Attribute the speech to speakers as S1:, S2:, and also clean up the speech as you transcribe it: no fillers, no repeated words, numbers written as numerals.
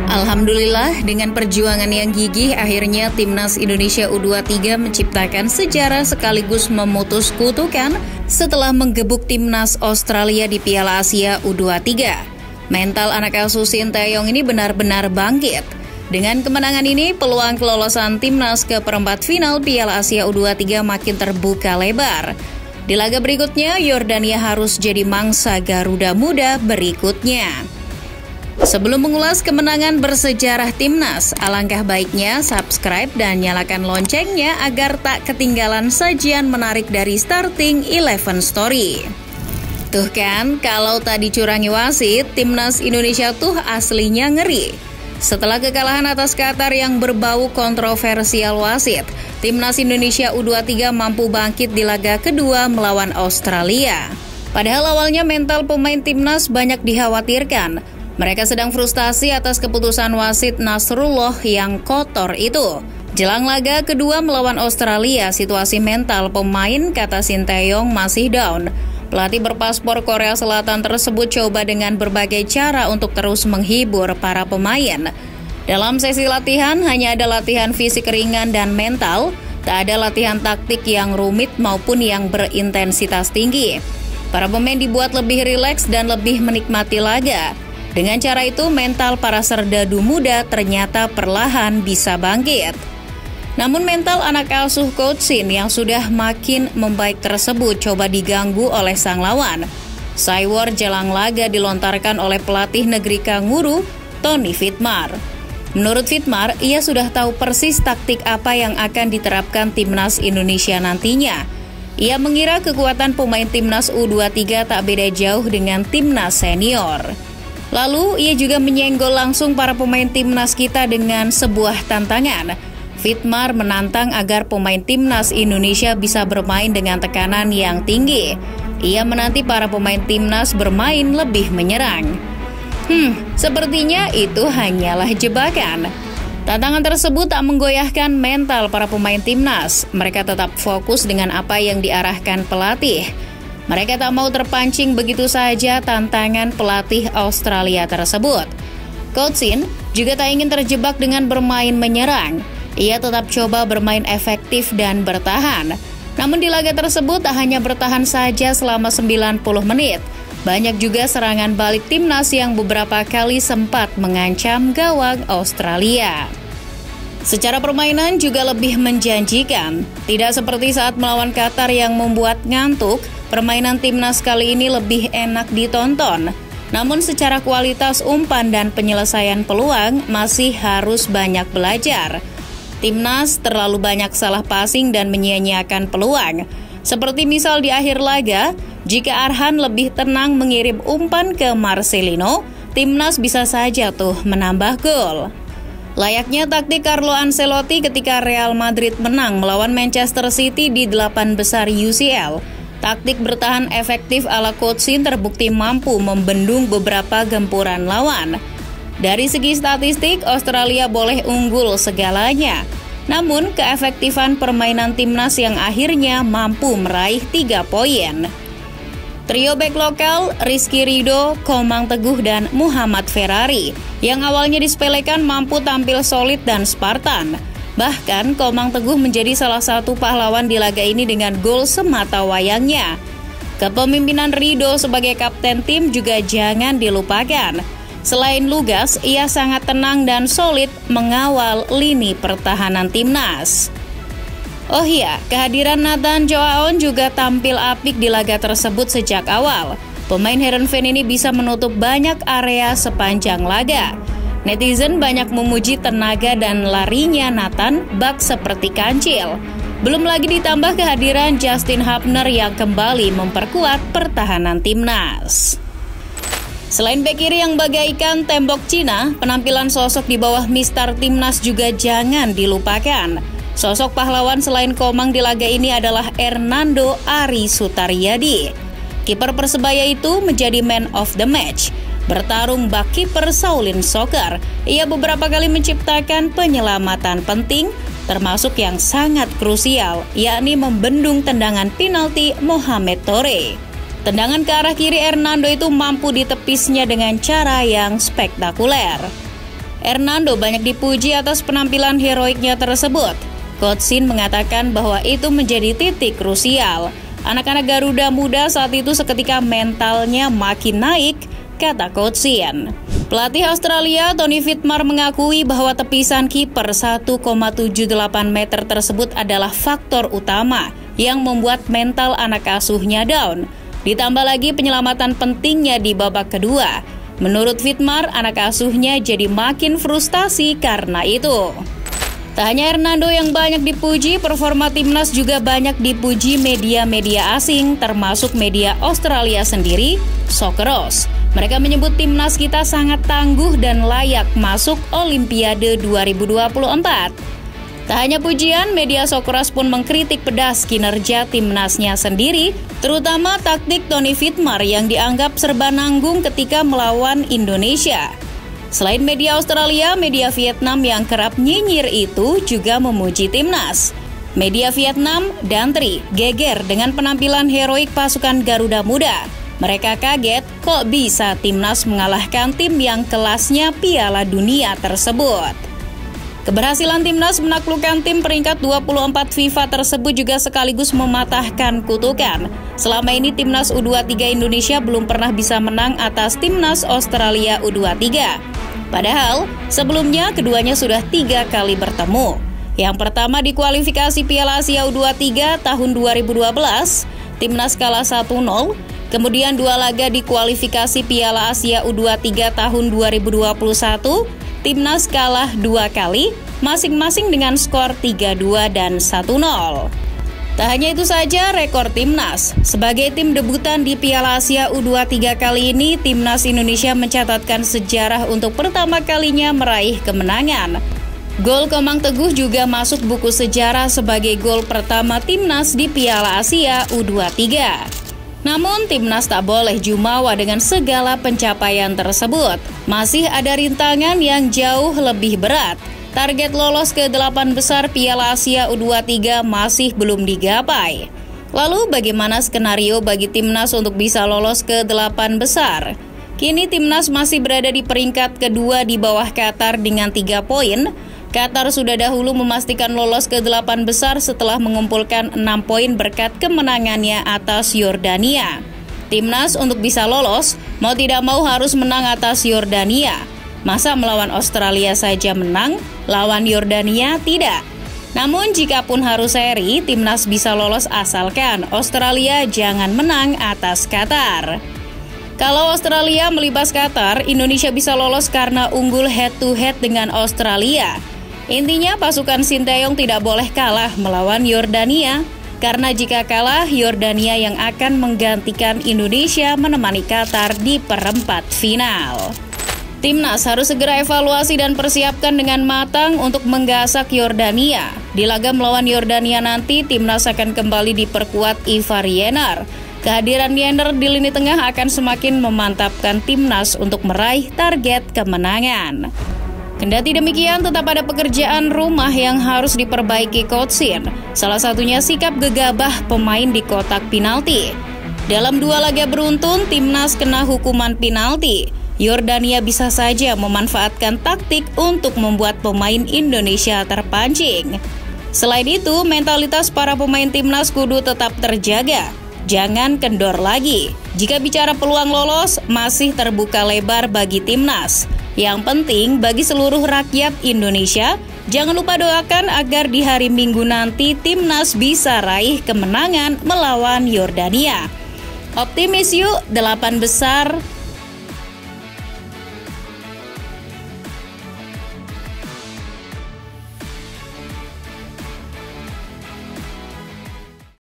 S1: Alhamdulillah, dengan perjuangan yang gigih, akhirnya Timnas Indonesia U23 menciptakan sejarah sekaligus memutus kutukan setelah menggebuk Timnas Australia di Piala Asia U23. Mental anak asuh Sinteyong ini benar-benar bangkit. Dengan kemenangan ini, peluang kelolosan Timnas ke perempat final Piala Asia U23 makin terbuka lebar. Di laga berikutnya, Yordania harus jadi mangsa Garuda Muda berikutnya. Sebelum mengulas kemenangan bersejarah Timnas, alangkah baiknya subscribe dan nyalakan loncengnya agar tak ketinggalan sajian menarik dari Starting 11 Story. Tuh kan, kalau tak dicurangi wasit, Timnas Indonesia tuh aslinya ngeri. Setelah kekalahan atas Qatar yang berbau kontroversial wasit, Timnas Indonesia U23 mampu bangkit di laga kedua melawan Australia. Padahal awalnya mental pemain Timnas banyak dikhawatirkan. Mereka sedang frustasi atas keputusan wasit Nasrullah yang kotor itu. Jelang laga kedua melawan Australia, situasi mental pemain, kata Sinteyong, masih down. Pelatih berpaspor Korea Selatan tersebut coba dengan berbagai cara untuk terus menghibur para pemain. Dalam sesi latihan, hanya ada latihan fisik ringan dan mental, tak ada latihan taktik yang rumit maupun yang berintensitas tinggi. Para pemain dibuat lebih rileks dan lebih menikmati laga. Dengan cara itu, mental para serdadu muda ternyata perlahan bisa bangkit. Namun mental anak asuh Coach Shin yang sudah makin membaik tersebut coba diganggu oleh sang lawan. Saywar jelang laga dilontarkan oleh pelatih negeri Kanguru, Tony Fitmar. Menurut Fitmar, ia sudah tahu persis taktik apa yang akan diterapkan Timnas Indonesia nantinya. Ia mengira kekuatan pemain Timnas U23 tak beda jauh dengan Timnas senior. Lalu, ia juga menyenggol langsung para pemain Timnas kita dengan sebuah tantangan. Fitmar menantang agar pemain Timnas Indonesia bisa bermain dengan tekanan yang tinggi. Ia menanti para pemain Timnas bermain lebih menyerang. Sepertinya itu hanyalah jebakan. Tantangan tersebut tak menggoyahkan mental para pemain Timnas. Mereka tetap fokus dengan apa yang diarahkan pelatih. Mereka tak mau terpancing begitu saja tantangan pelatih Australia tersebut. Coach Shin juga tak ingin terjebak dengan bermain menyerang. Ia tetap coba bermain efektif dan bertahan. Namun di laga tersebut tak hanya bertahan saja selama 90 menit. Banyak juga serangan balik Timnas yang beberapa kali sempat mengancam gawang Australia. Secara permainan juga lebih menjanjikan. Tidak seperti saat melawan Qatar yang membuat ngantuk, permainan Timnas kali ini lebih enak ditonton. Namun secara kualitas umpan dan penyelesaian peluang masih harus banyak belajar. Timnas terlalu banyak salah passing dan menyia-nyiakan peluang. Seperti misal di akhir laga, jika Arhan lebih tenang mengirim umpan ke Marcelino, Timnas bisa saja tuh menambah gol. Layaknya taktik Carlo Ancelotti ketika Real Madrid menang melawan Manchester City di 8 besar UCL. Taktik bertahan efektif ala Coach Shin terbukti mampu membendung beberapa gempuran lawan. Dari segi statistik, Australia boleh unggul segalanya. Namun, keefektifan permainan Timnas yang akhirnya mampu meraih 3 poin. Trio bek lokal, Rizky Ridho, Komang Teguh, dan Muhammad Ferrari, yang awalnya disepelekan mampu tampil solid dan Spartan. Bahkan, Komang Teguh menjadi salah satu pahlawan di laga ini dengan gol semata wayangnya. Kepemimpinan Ridho sebagai kapten tim juga jangan dilupakan. Selain lugas, ia sangat tenang dan solid mengawal lini pertahanan Timnas. Oh iya, kehadiran Nathan Joaon juga tampil apik di laga tersebut sejak awal. Pemain Heerenveen ini bisa menutup banyak area sepanjang laga. Netizen banyak memuji tenaga dan larinya Nathan bak seperti kancil. Belum lagi ditambah kehadiran Justin Hubner yang kembali memperkuat pertahanan Timnas. Selain bek kiri yang bagaikan tembok Cina, penampilan sosok di bawah Mister Timnas juga jangan dilupakan. Sosok pahlawan selain Komang di laga ini adalah Hernando Ari Sutaryadi. Kiper Persebaya itu menjadi man of the match. bertarung bak kiper Shaolin Soccer. Ia beberapa kali menciptakan penyelamatan penting, termasuk yang sangat krusial, yakni membendung tendangan penalti Mohamed Toure. Tendangan ke arah kiri Hernando itu mampu ditepisnya dengan cara yang spektakuler. Hernando banyak dipuji atas penampilan heroiknya tersebut. Coach Shin mengatakan bahwa itu menjadi titik krusial. Anak-anak Garuda muda saat itu seketika mentalnya makin naik, kata Coach Shin. Pelatih Australia Tony Whitmar mengakui bahwa tepisan kiper 1,78 meter tersebut adalah faktor utama yang membuat mental anak asuhnya down. Ditambah lagi penyelamatan pentingnya di babak kedua. Menurut Whitmar, anak asuhnya jadi makin frustasi karena itu. Tak hanya Hernando yang banyak dipuji, performa timnas juga banyak dipuji media-media asing, termasuk media Australia sendiri, Socceroos. Mereka menyebut timnas kita sangat tangguh dan layak masuk Olimpiade 2024. Tak hanya pujian, media Socceroos pun mengkritik pedas kinerja timnasnya sendiri, terutama taktik Tony Whitmar yang dianggap serba nanggung ketika melawan Indonesia. Selain media Australia, media Vietnam yang kerap nyinyir itu juga memuji timnas. Media Vietnam dan Tri geger dengan penampilan heroik pasukan Garuda Muda. Mereka kaget kok bisa timnas mengalahkan tim yang kelasnya Piala Dunia tersebut. Keberhasilan timnas menaklukkan tim peringkat 24 FIFA tersebut juga sekaligus mematahkan kutukan. Selama ini timnas U23 Indonesia belum pernah bisa menang atas timnas Australia U23. Padahal sebelumnya keduanya sudah 3 kali bertemu. Yang pertama di kualifikasi Piala Asia U23 tahun 2012, timnas kalah 1-0. Kemudian 2 laga di kualifikasi Piala Asia U23 tahun 2021, timnas kalah 2 kali, masing-masing dengan skor 3-2 dan 1-0. Tak hanya itu saja, rekor timnas. Sebagai tim debutan di Piala Asia U23 kali ini, timnas Indonesia mencatatkan sejarah untuk pertama kalinya meraih kemenangan. Gol Komang Teguh juga masuk buku sejarah sebagai gol pertama timnas di Piala Asia U23. Namun, timnas tak boleh jumawa dengan segala pencapaian tersebut. Masih ada rintangan yang jauh lebih berat. Target lolos ke 8 besar Piala Asia U23 masih belum digapai. Lalu bagaimana skenario bagi timnas untuk bisa lolos ke 8 besar? Kini timnas masih berada di peringkat kedua di bawah Qatar dengan 3 poin. Qatar sudah dahulu memastikan lolos ke 8 besar setelah mengumpulkan 6 poin berkat kemenangannya atas Yordania. Timnas untuk bisa lolos, mau tidak mau harus menang atas Yordania. Masa melawan Australia saja menang, lawan Yordania tidak. Namun jikapun harus seri, timnas bisa lolos asalkan Australia jangan menang atas Qatar. Kalau Australia melibas Qatar, Indonesia bisa lolos karena unggul head-to-head dengan Australia. Intinya pasukan Sinteyong tidak boleh kalah melawan Yordania, karena jika kalah, Yordania yang akan menggantikan Indonesia menemani Qatar di perempat final. Timnas harus segera evaluasi dan persiapkan dengan matang untuk menggasak Yordania. Di laga melawan Yordania nanti, timnas akan kembali diperkuat Ivar Yener. Kehadiran Yener di lini tengah akan semakin memantapkan timnas untuk meraih target kemenangan. Kendati demikian, tetap ada pekerjaan rumah yang harus diperbaiki Coach Shin. Salah satunya sikap gegabah pemain di kotak penalti. Dalam 2 laga beruntun, timnas kena hukuman penalti. Yordania bisa saja memanfaatkan taktik untuk membuat pemain Indonesia terpancing. Selain itu, mentalitas para pemain timnas kudu tetap terjaga. Jangan kendor lagi. Jika bicara peluang lolos, masih terbuka lebar bagi timnas. Yang penting bagi seluruh rakyat Indonesia, jangan lupa doakan agar di hari Minggu nanti timnas bisa raih kemenangan melawan Yordania. Optimis yuk, 8 besar